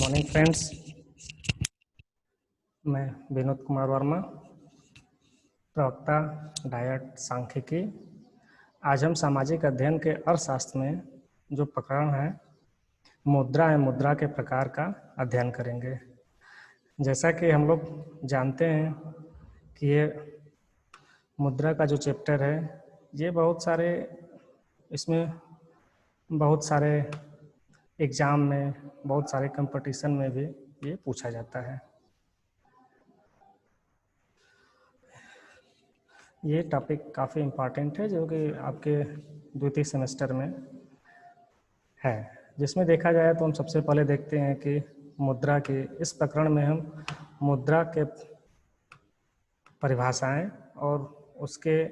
Morning friends, मैं विनोद कुमार वर्मा, प्रवक्ता diet सांख्यिकी। आज हम सामाजिक अध्ययन के अर्थशास्त्र में जो प्रकरण है मुद्रा एवं मुद्रा के प्रकार का अध्ययन करेंगे। जैसा कि हम लोग जानते हैं कि ये मुद्रा का जो चैप्टर है ये इसमें बहुत सारे एग्ज़ाम में, बहुत सारे कंपटीशन में भी ये पूछा जाता है। ये टॉपिक काफ़ी इम्पॉर्टेंट है जो कि आपके द्वितीय सेमेस्टर में है। जिसमें देखा जाए तो हम सबसे पहले देखते हैं कि मुद्रा के इस प्रकरण में हम मुद्रा के परिभाषाएं और उसके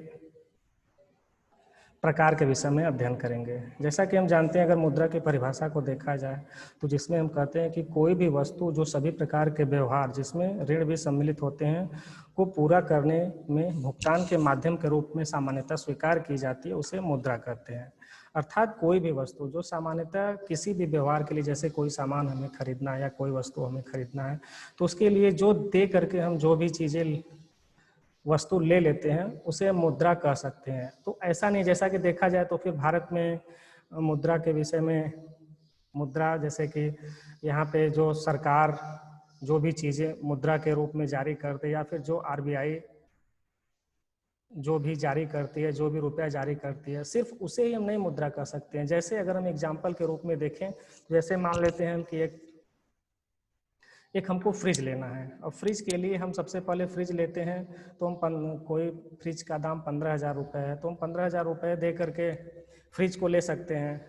प्रकार के विषय में अध्ययन करेंगे। जैसा कि हम जानते हैं, अगर मुद्रा की परिभाषा को देखा जाए तो जिसमें हम कहते हैं कि कोई भी वस्तु जो सभी प्रकार के व्यवहार जिसमें ऋण भी सम्मिलित होते हैं को पूरा करने में भुगतान के माध्यम के रूप में सामान्यतः स्वीकार की जाती है, उसे मुद्रा कहते हैं। अर्थात कोई भी वस्तु जो सामान्यतः किसी भी व्यवहार के लिए, जैसे कोई सामान हमें खरीदना है या कोई वस्तु हमें खरीदना है, तो उसके लिए जो दे करके हम जो भी चीज़ें वस्तु ले लेते हैं उसे मुद्रा कह सकते हैं। तो ऐसा नहीं, जैसा कि देखा जाए तो फिर भारत में मुद्रा के विषय में मुद्रा, जैसे कि यहाँ पे जो सरकार जो भी चीज़ें मुद्रा के रूप में जारी करती है या फिर जो आरबीआई जो भी जारी करती है, जो भी रुपया जारी करती है, सिर्फ उसे ही हम नहीं मुद्रा कह सकते हैं। जैसे अगर हम एग्जाम्पल के रूप में देखें, जैसे मान लेते हैं कि एक हमको फ्रिज लेना है और फ्रिज के लिए हम सबसे पहले फ्रिज लेते हैं तो हम कोई फ्रिज का दाम 15,000 रुपये है तो हम 15,000 रुपये दे करके फ्रिज को ले सकते हैं।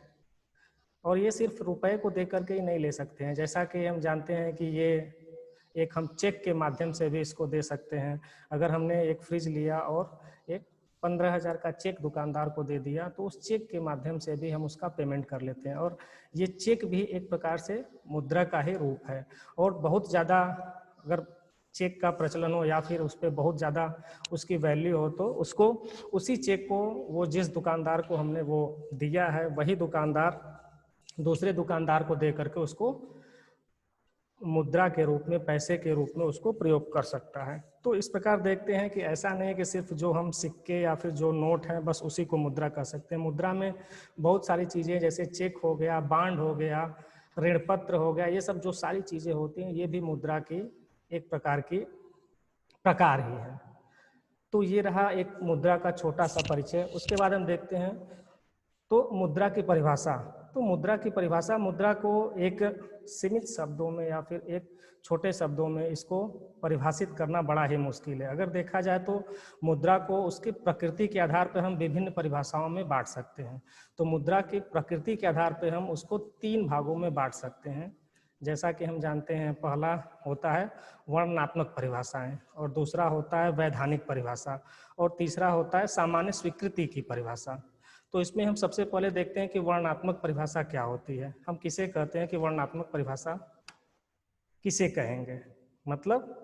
और ये सिर्फ रुपए को दे करके ही नहीं ले सकते हैं, जैसा कि हम जानते हैं कि ये एक हम चेक के माध्यम से भी इसको दे सकते हैं। अगर हमने एक फ्रिज लिया और एक 15,000 का चेक दुकानदार को दे दिया तो उस चेक के माध्यम से भी हम उसका पेमेंट कर लेते हैं, और ये चेक भी एक प्रकार से मुद्रा का ही रूप है। और बहुत ज़्यादा अगर चेक का प्रचलन हो या फिर उस पर बहुत ज़्यादा उसकी वैल्यू हो तो उसको, उसी चेक को वो जिस दुकानदार को हमने वो दिया है वही दुकानदार दूसरे दुकानदार को दे करके उसको मुद्रा के रूप में, पैसे के रूप में उसको प्रयोग कर सकता है। तो इस प्रकार देखते हैं कि ऐसा नहीं है कि सिर्फ जो हम सिक्के या फिर जो नोट हैं बस उसी को मुद्रा कर सकते हैं। मुद्रा में बहुत सारी चीज़ें, जैसे चेक हो गया, बांड हो गया, ऋण पत्र हो गया, ये सब जो सारी चीज़ें होती हैं ये भी मुद्रा की एक प्रकार ही है। तो ये रहा एक मुद्रा का छोटा सा परिचय। उसके बाद हम देखते हैं तो मुद्रा की परिभाषा। तो मुद्रा की परिभाषा, मुद्रा को एक सीमित शब्दों में या फिर एक छोटे शब्दों में इसको परिभाषित करना बड़ा ही मुश्किल है। अगर देखा जाए तो मुद्रा को उसकी प्रकृति के आधार पर हम विभिन्न परिभाषाओं में बांट सकते हैं। तो मुद्रा की प्रकृति के आधार पर हम उसको 3 भागों में बांट सकते हैं। जैसा कि हम जानते हैं, पहला होता है वर्णनात्मक परिभाषाएं, और दूसरा होता है वैधानिक परिभाषा, और तीसरा होता है सामान्य स्वीकृति की परिभाषा। तो इसमें हम सबसे पहले देखते हैं कि वर्णनात्मक परिभाषा क्या होती है। हम किसे कहते हैं कि वर्णनात्मक परिभाषा किसे कहेंगे, मतलब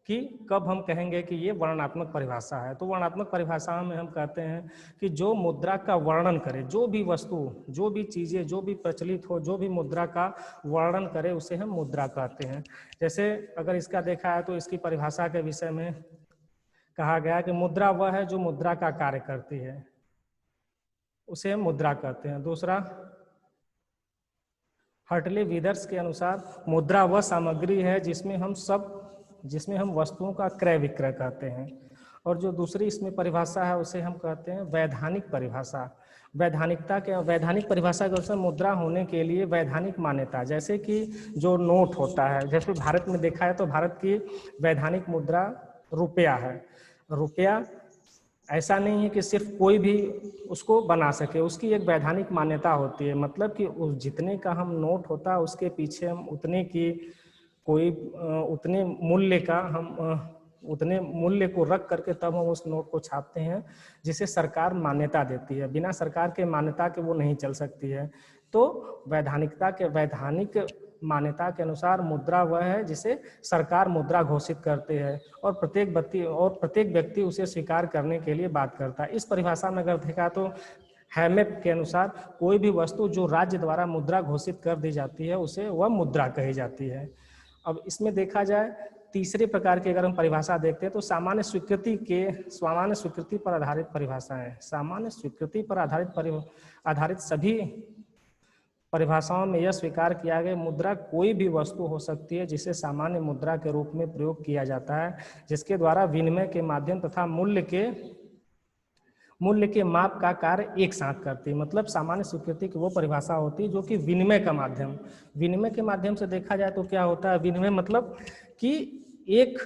कि कब हम कहेंगे कि ये वर्णनात्मक परिभाषा है। तो वर्णनात्मक परिभाषा में हम कहते हैं कि जो मुद्रा का वर्णन करे, जो भी वस्तु, जो भी चीज़ें, जो भी प्रचलित हो, जो भी मुद्रा का वर्णन करे उसे हम मुद्रा कहते हैं। जैसे अगर इसका देखा है तो इसकी परिभाषा के विषय में कहा गया कि मुद्रा वह है जो मुद्रा का कार्य करती है, उसे हम मुद्रा कहते हैं। दूसरा, हर्टले विदर्स के अनुसार मुद्रा वह सामग्री है जिसमें हम वस्तुओं का क्रय विक्रय कहते हैं। और जो दूसरी इसमें परिभाषा है उसे हम कहते हैं वैधानिक परिभाषा। वैधानिक परिभाषा के अनुसार मुद्रा होने के लिए वैधानिक मान्यता, जैसे कि जो नोट होता है, जैसे भारत में देखा है तो भारत की वैधानिक मुद्रा रुपया है। रुपया ऐसा नहीं है कि सिर्फ कोई भी उसको बना सके, उसकी एक वैधानिक मान्यता होती है। मतलब कि उस जितने का हम नोट होता है उसके पीछे हम उतने मूल्य को रख करके तब हम उस नोट को छापते हैं, जिसे सरकार मान्यता देती है। बिना सरकार के मान्यता के वो नहीं चल सकती है। तो वैधानिक मान्यता के अनुसार मुद्रा वह है जिसे सरकार मुद्रा घोषित करते हैं और प्रत्येक व्यक्ति उसे स्वीकार करने के लिए बात करता है। इस परिभाषा में अगर देखा तो हैमेप के अनुसार कोई भी वस्तु जो राज्य द्वारा मुद्रा घोषित कर दी जाती है उसे वह मुद्रा कही जाती है। अब इसमें देखा जाए तीसरे प्रकार की अगर हम परिभाषा देखते हैं तो सामान्य स्वीकृति पर आधारित परिभाषाएं। सामान्य स्वीकृति पर आधारित सभी परिभाषाओं में यह स्वीकार किया गया मुद्रा कोई भी वस्तु हो सकती है जिसे सामान्य मुद्रा के रूप में प्रयोग किया जाता है, जिसके द्वारा विनिमय के माध्यम तथा मूल्य के माप का कार्य एक साथ करती है। मतलब सामान्य स्वीकृति की वो परिभाषा होती है जो कि विनिमय के माध्यम से देखा जाए तो क्या होता है विनिमय, मतलब कि एक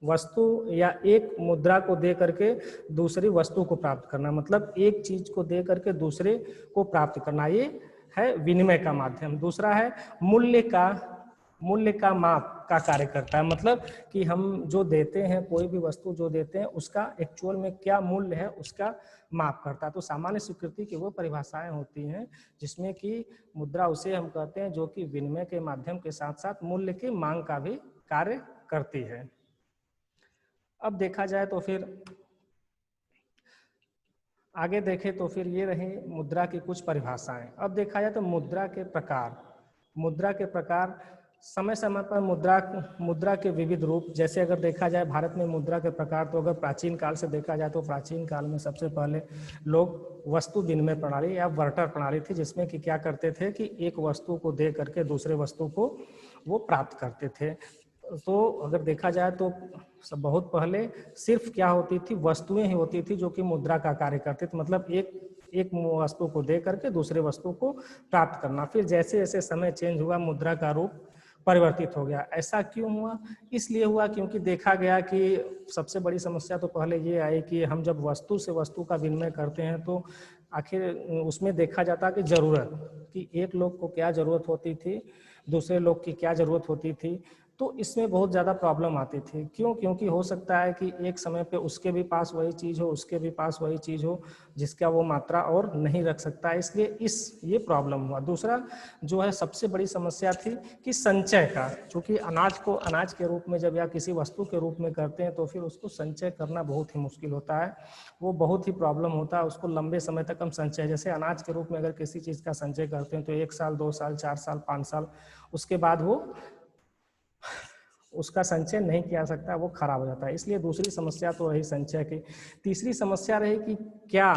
वस्तु या एक मुद्रा को दे करके दूसरी वस्तु को प्राप्त करना, मतलब एक चीज को दे करके दूसरे को प्राप्त करना, ये है विनिमय का माध्यम। दूसरा है मूल्य का माप का कार्य करता है, मतलब कि हम जो देते हैं कोई भी वस्तु जो देते हैं उसका एक्चुअल में क्या मूल्य है उसका माप करता है। तो सामान्य स्वीकृति की वो परिभाषाएं होती हैं जिसमें कि मुद्रा उसे हम कहते हैं जो कि विनिमय के माध्यम के साथ साथ मूल्य की मांग का भी कार्य करती है। अब देखा जाए तो फिर आगे देखें तो फिर ये रही मुद्रा की कुछ परिभाषाएं। अब देखा जाए तो मुद्रा के प्रकार समय समय पर मुद्रा के विविध रूप, जैसे अगर देखा जाए भारत में मुद्रा के प्रकार तो अगर प्राचीन काल से देखा जाए तो प्राचीन काल में सबसे पहले लोग वस्तु विनिमय प्रणाली या बार्टर प्रणाली थी, जिसमें कि क्या करते थे कि एक वस्तु को दे करके दूसरे वस्तु को वो प्राप्त करते थे। तो अगर देखा जाए तो सब बहुत पहले सिर्फ क्या होती थी, वस्तुएं ही होती थी जो कि मुद्रा का कार्य करती थी, मतलब एक वस्तु को दे करके दूसरे वस्तु को प्राप्त करना। फिर जैसे जैसे समय चेंज हुआ मुद्रा का रूप परिवर्तित हो गया। ऐसा क्यों हुआ? इसलिए हुआ क्योंकि देखा गया कि सबसे बड़ी समस्या तो पहले ये आई कि हम जब वस्तु से वस्तु का विनिमय करते हैं तो आखिर उसमें देखा जाता कि जरूरत, कि एक लोग को क्या जरूरत होती थी, दूसरे लोग की क्या जरूरत होती थी, तो इसमें बहुत ज़्यादा प्रॉब्लम आती थी। क्यों? क्योंकि हो सकता है कि एक समय पे उसके भी पास वही चीज़ हो, उसके भी पास वही चीज़ हो जिसका वो मात्रा और नहीं रख सकता है, इसलिए ये प्रॉब्लम हुआ। दूसरा जो है सबसे बड़ी समस्या थी कि संचय का, चूँकि अनाज को अनाज के रूप में जब या किसी वस्तु के रूप में करते हैं तो फिर उसको संचय करना बहुत ही मुश्किल होता है, वो बहुत ही प्रॉब्लम होता है उसको लंबे समय तक हम संचय, जैसे अनाज के रूप में अगर किसी चीज़ का संचय करते हैं तो 1 साल 2 साल 4 साल 5 साल उसके बाद वो उसका संचय नहीं किया सकता, वो खराब हो जाता है। इसलिए दूसरी समस्या तो रही संचय की। तीसरी समस्या रही कि क्या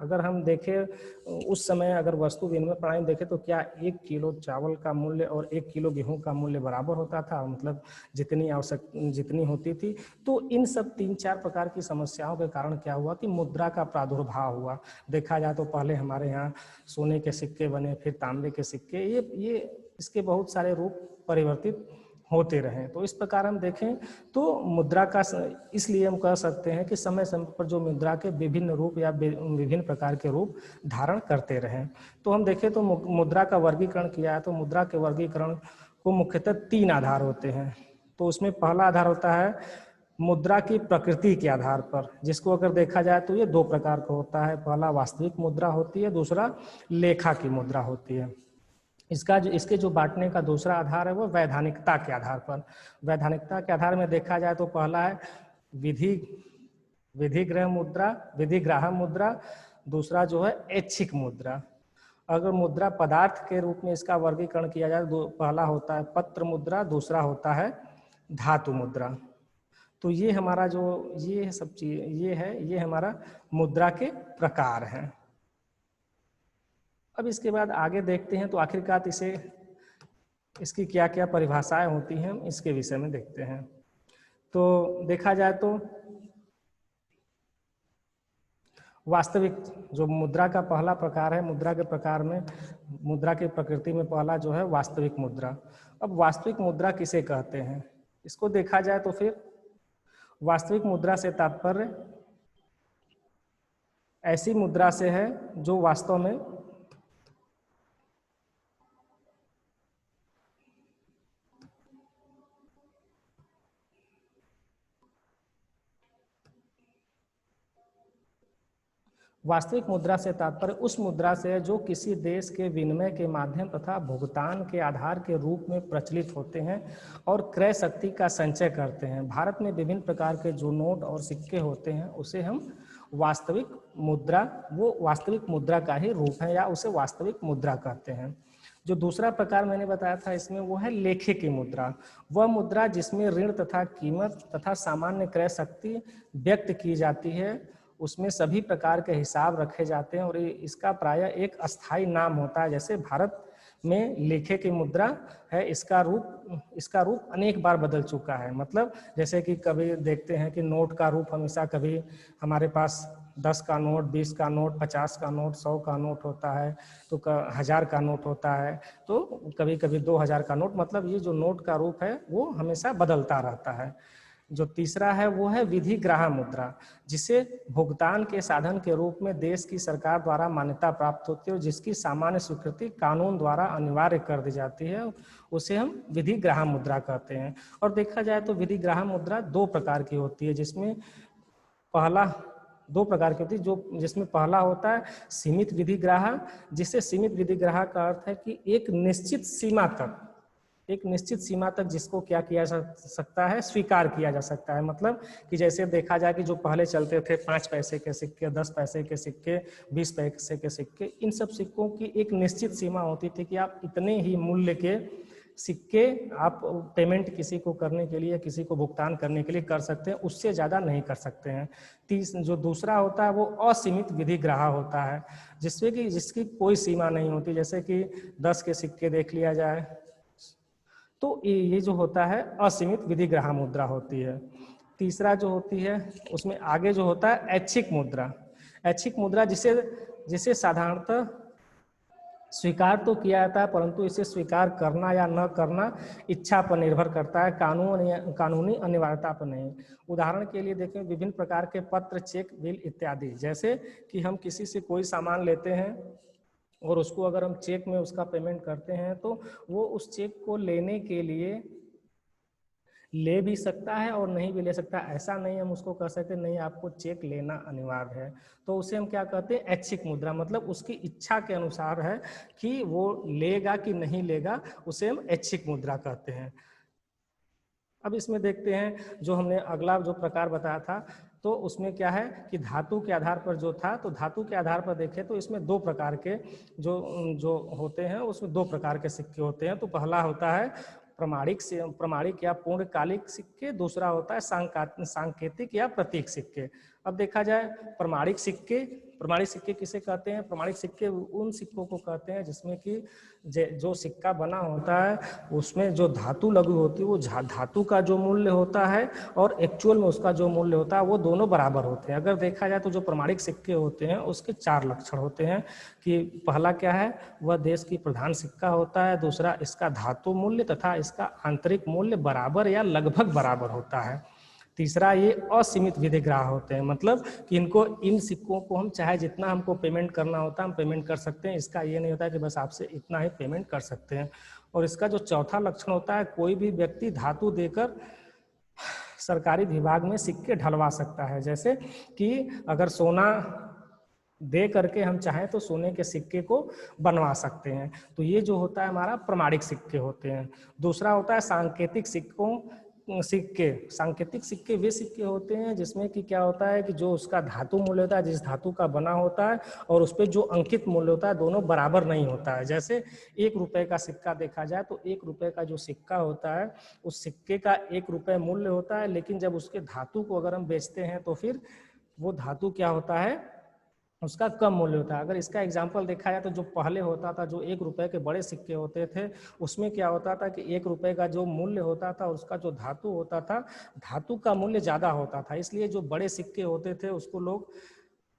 अगर हम देखें उस समय अगर वस्तु विनिमय प्रणाली देखें तो क्या 1 किलो चावल का मूल्य और 1 किलो गेहूं का मूल्य बराबर होता था, मतलब जितनी होती थी। तो इन सब 3-4 प्रकार की समस्याओं के कारण क्या हुआ कि मुद्रा का प्रादुर्भाव हुआ। देखा जाए तो पहले हमारे यहाँ सोने के सिक्के बने, फिर तांबे के सिक्के, ये इसके बहुत सारे रूप परिवर्तित होते रहें। तो इस प्रकार हम देखें तो मुद्रा का, इसलिए हम कह सकते हैं कि समय समय पर जो मुद्रा के विभिन्न रूप या विभिन्न प्रकार के रूप धारण करते रहें। तो हम देखें तो मुद्रा का वर्गीकरण किया है, तो मुद्रा के वर्गीकरण को मुख्यतः 3 आधार होते हैं। तो उसमें पहला आधार होता है मुद्रा की प्रकृति के आधार पर, जिसको अगर देखा जाए तो ये 2 प्रकार का होता है। पहला वास्तविक मुद्रा होती है, दूसरा लेखा की मुद्रा होती है। इसके जो बांटने का दूसरा आधार है वो वैधानिकता के आधार पर। वैधानिकता के आधार में देखा जाए तो पहला है विधिग्राह्य मुद्रा, दूसरा जो है ऐच्छिक मुद्रा। अगर मुद्रा पदार्थ के रूप में इसका वर्गीकरण किया जाए तो पहला होता है पत्र मुद्रा, दूसरा होता है धातु मुद्रा। तो ये हमारा जो ये सब चीज ये हमारा मुद्रा के प्रकार हैं। अब इसके बाद आगे देखते हैं तो आखिरकार इसकी क्या क्या परिभाषाएं होती हैं इसके विषय में देखते हैं। तो देखा जाए तो वास्तविक जो मुद्रा का पहला प्रकार है, मुद्रा के प्रकार में मुद्रा की प्रकृति में पहला जो है वास्तविक मुद्रा। अब वास्तविक मुद्रा किसे कहते हैं, इसको देखा जाए तो फिर वास्तविक मुद्रा से तात्पर्य ऐसी मुद्रा से है जो वास्तव में वास्तविक मुद्रा से तात्पर्य उस मुद्रा से है जो किसी देश के विनिमय के माध्यम तथा भुगतान के आधार के रूप में प्रचलित होते हैं और क्रय शक्ति का संचय करते हैं। भारत में विभिन्न प्रकार के जो नोट और सिक्के होते हैं उसे हम वास्तविक मुद्रा, वो वास्तविक मुद्रा का ही रूप है या उसे वास्तविक मुद्रा कहते हैं। जो दूसरा प्रकार मैंने बताया था इसमें वो है लेखे की मुद्रा। वह मुद्रा जिसमें ऋण तथा कीमत तथा सामान्य क्रय शक्ति व्यक्त की जाती है, उसमें सभी प्रकार के हिसाब रखे जाते हैं और इसका प्रायः एक अस्थाई नाम होता है। जैसे भारत में लेखे की मुद्रा है, इसका रूप अनेक बार बदल चुका है। मतलब जैसे कि कभी देखते हैं कि नोट का रूप हमेशा कभी हमारे पास 10 का नोट, 20 का नोट, 50 का नोट, 100 का नोट होता है, तो 1000 का नोट होता है, तो कभी कभी 2000 का नोट। मतलब ये जो नोट का रूप है वो हमेशा बदलता रहता है। जो तीसरा है वो है विधिग्राह मुद्रा, जिसे भुगतान के साधन के रूप में देश की सरकार द्वारा मान्यता प्राप्त होती है और जिसकी सामान्य स्वीकृति कानून द्वारा अनिवार्य कर दी जाती है, उसे हम विधिग्राह मुद्रा कहते हैं। और देखा जाए तो विधिग्राह मुद्रा दो प्रकार की होती है, जिसमें पहला दो प्रकार की होती है, जो जिसमें पहला होता है सीमित विधिग्राह, जिससे सीमित विधिग्राह का अर्थ है कि एक निश्चित सीमा तक जिसको क्या किया जा सकता है, स्वीकार किया जा सकता है। मतलब कि जैसे देखा जाए कि जो पहले चलते थे 5 पैसे के सिक्के, 10 पैसे के सिक्के, 20 पैसे के सिक्के, इन सब सिक्कों की एक निश्चित सीमा होती थी कि आप इतने ही मूल्य के सिक्के आप पेमेंट किसी को करने के लिए, किसी को भुगतान करने के लिए कर सकते हैं, उससे ज़्यादा नहीं कर सकते हैं। जो दूसरा होता है वो असीमित विधिग्राह होता है, जिसकी कोई सीमा नहीं होती। जैसे कि 10 के सिक्के देख लिया जाए तो ये जो होता है असीमित विधिग्राह मुद्रा होती है। तीसरा जो होती है उसमें आगे जो होता है ऐच्छिक मुद्रा। ऐच्छिक मुद्रा जिसे साधारणतः स्वीकार तो किया जाता है, परंतु इसे स्वीकार करना या न करना इच्छा पर निर्भर करता है, कानूनी अनिवार्यता पर नहीं। उदाहरण के लिए देखें, विभिन्न प्रकार के पत्र, चेक, बिल इत्यादि। जैसे कि हम किसी से कोई सामान लेते हैं और उसको अगर हम चेक में उसका पेमेंट करते हैं तो वो उस चेक को लेने के लिए ले भी सकता है और नहीं भी ले सकता। ऐसा नहीं हम उसको कह सकते नहीं आपको चेक लेना अनिवार्य है, तो उसे हम क्या कहते हैं, ऐच्छिक मुद्रा। मतलब उसकी इच्छा के अनुसार है कि वो लेगा कि नहीं लेगा, उसे हम ऐच्छिक मुद्रा कहते हैं। अब इसमें देखते हैं जो हमने अगला जो प्रकार बताया था, तो उसमें क्या है कि धातु के आधार पर जो था, तो धातु के आधार पर देखें तो इसमें दो प्रकार के जो होते हैं, उसमें दो प्रकार के सिक्के होते हैं। तो पहला होता है प्रमाणिक या पूर्णकालिक सिक्के, दूसरा होता है सांकेतिक या प्रतीक सिक्के। अब देखा जाए प्रमाणिक सिक्के किसे कहते हैं? प्रमाणिक सिक्के उन सिक्कों को कहते हैं जिसमें कि जो सिक्का बना होता है उसमें जो धातु लगी होती है, वो धातु का जो मूल्य होता है और एक्चुअल में उसका जो मूल्य होता है वो दोनों बराबर होते हैं। अगर देखा जाए तो जो प्रमाणिक सिक्के होते हैं उसके 4 लक्षण होते हैं कि पहला क्या है, वह देश की प्रधान सिक्का होता है, दूसरा इसका धातु मूल्य तथा इसका आंतरिक मूल्य बराबर या लगभग बराबर होता है, तीसरा ये असीमित विधिग्राह होते हैं। मतलब कि इन सिक्कों को हम चाहे जितना हमको पेमेंट करना होता है हम पेमेंट कर सकते हैं, इसका ये नहीं होता है कि बस आपसे इतना ही पेमेंट कर सकते हैं। और इसका जो चौथा लक्षण होता है, कोई भी व्यक्ति धातु देकर सरकारी विभाग में सिक्के ढलवा सकता है। जैसे कि अगर सोना दे करके हम चाहें तो सोने के सिक्के को बनवा सकते हैं। तो ये जो होता है हमारा प्रमाणिक सिक्के होते हैं। दूसरा होता है सांकेतिक सिक्के वे सिक्के होते हैं जिसमें कि क्या होता है कि जो उसका धातु मूल्य होता है, जिस धातु का बना होता है, और उस पर जो अंकित मूल्य होता है दोनों बराबर नहीं होता है। जैसे 1 रुपए का सिक्का देखा जाए तो 1 रुपए का जो सिक्का होता है उस सिक्के का 1 रुपए मूल्य होता है, लेकिन जब उसके धातु को अगर हम बेचते हैं तो फिर वो धातु क्या होता है, उसका कम मूल्य होता है। अगर इसका एग्जाम्पल देखा जाए तो जो पहले होता था, जो 1 रुपए के बड़े सिक्के होते थे, उसमें क्या होता था कि 1 रुपए का जो मूल्य होता था उसका जो धातु होता था, धातु का मूल्य ज़्यादा होता था। इसलिए जो बड़े सिक्के होते थे उसको लोग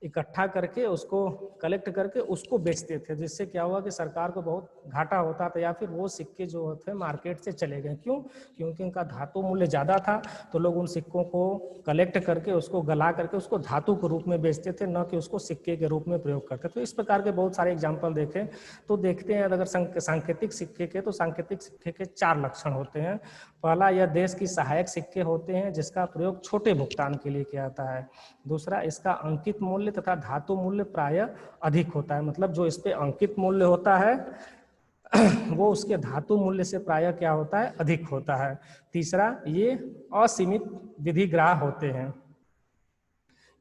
इकट्ठा करके, उसको कलेक्ट करके उसको बेचते थे, जिससे क्या हुआ कि सरकार को बहुत घाटा होता था, या फिर वो सिक्के जो होते मार्केट से चले गए। क्यों? क्योंकि उनका धातु मूल्य ज़्यादा था, तो लोग उन सिक्कों को कलेक्ट करके उसको गला करके उसको धातु के रूप में बेचते थे, न कि उसको सिक्के के रूप में प्रयोग करते। तो इस प्रकार के बहुत सारे एग्जाम्पल देखें तो देखते हैं। अगर सांकेतिक सिक्के के, तो सांकेतिक सिक्के के 4 लक्षण होते हैं। पहला, यह देश की सहायक सिक्के होते हैं जिसका प्रयोग छोटे भुगतान के लिए किया जाता है। दूसरा, इसका अंकित मूल्य तथा धातु मूल्य प्रायः अधिक होता है। मतलब जो इस पे अंकित मूल्य होता है वो उसके धातु मूल्य से प्रायः क्या होता है, अधिक होता है। तीसरा, ये असीमित विधिग्राह होते हैं।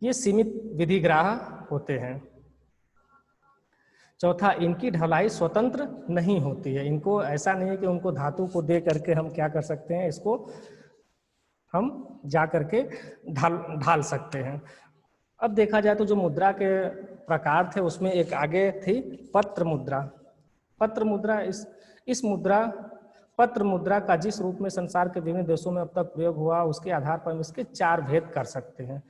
ये सीमित विधिग्राह होते हैं। चौथा, इनकी ढलाई स्वतंत्र नहीं होती है। इनको ऐसा नहीं है कि उनको धातु को दे करके हम क्या कर सकते हैं, इसको हम जा करके ढाल सकते हैं। अब देखा जाए तो जो मुद्रा के प्रकार थे उसमें एक आगे थी पत्र मुद्रा। पत्र मुद्रा इस मुद्रा पत्र मुद्रा का जिस रूप में संसार के विभिन्न देशों में अब तक प्रयोग हुआ, उसके आधार पर हम इसके 4 भेद कर सकते हैं।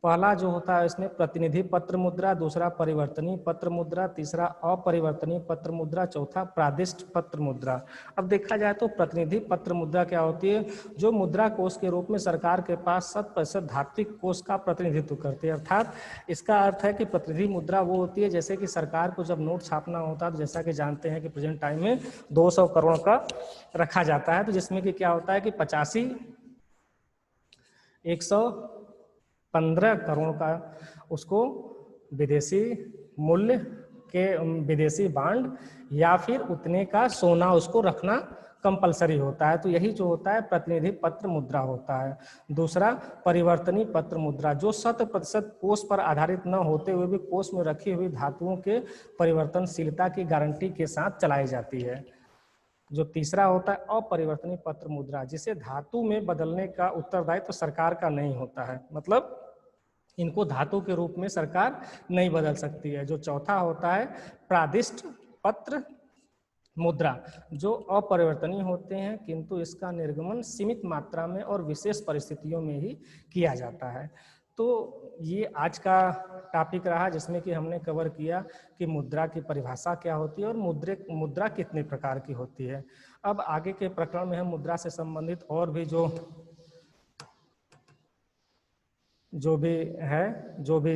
पहला जो होता है इसमें प्रतिनिधि पत्र मुद्रा, दूसरा परिवर्तनीय पत्र मुद्रा, तीसरा अपरिवर्तनीय पत्र मुद्रा, चौथा प्रादिष्ट पत्र मुद्रा। अब देखा जाए तो प्रतिनिधि पत्र मुद्रा क्या होती है, जो मुद्रा कोष के रूप में सरकार के पास 100% धात्विक कोष का प्रतिनिधित्व करती है। अर्थात इसका अर्थ है कि प्रतिनिधि मुद्रा वो होती है, जैसे कि सरकार को जब नोट छापना होता है तो जैसा कि जानते हैं कि प्रेजेंट टाइम में 200 करोड़ का रखा जाता है, तो जिसमें कि क्या होता है कि 115 करोड़ का उसको विदेशी मूल्य के विदेशी बांड या फिर उतने का सोना उसको रखना कंपलसरी होता है। तो यही जो होता है प्रतिनिधि पत्र मुद्रा होता है। दूसरा परिवर्तनीय पत्र मुद्रा, जो 100% कोष पर आधारित न होते हुए भी कोष में रखी हुई धातुओं के परिवर्तनशीलता की गारंटी के साथ चलाई जाती है। जो तीसरा होता है अपरिवर्तनीय पत्र मुद्रा, जिसे धातु में बदलने का उत्तरदायित्व तो सरकार का नहीं होता है, मतलब इनको धातु के रूप में सरकार नहीं बदल सकती है। जो चौथा होता है प्रादिष्ट पत्र मुद्रा, जो अपरिवर्तनीय होते हैं किंतु इसका निर्गमन सीमित मात्रा में और विशेष परिस्थितियों में ही किया जाता है। तो ये आज का टॉपिक रहा, जिसमें कि हमने कवर किया कि मुद्रा की परिभाषा क्या होती है और मुद्रा कितने प्रकार की होती है। अब आगे के प्रकरण में हम मुद्रा से संबंधित और भी जो भी है, जो भी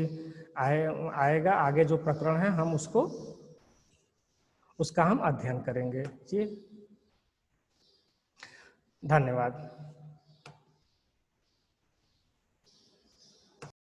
आएगा आगे जो प्रकरण है, हम उसका हम अध्ययन करेंगे। जी धन्यवाद।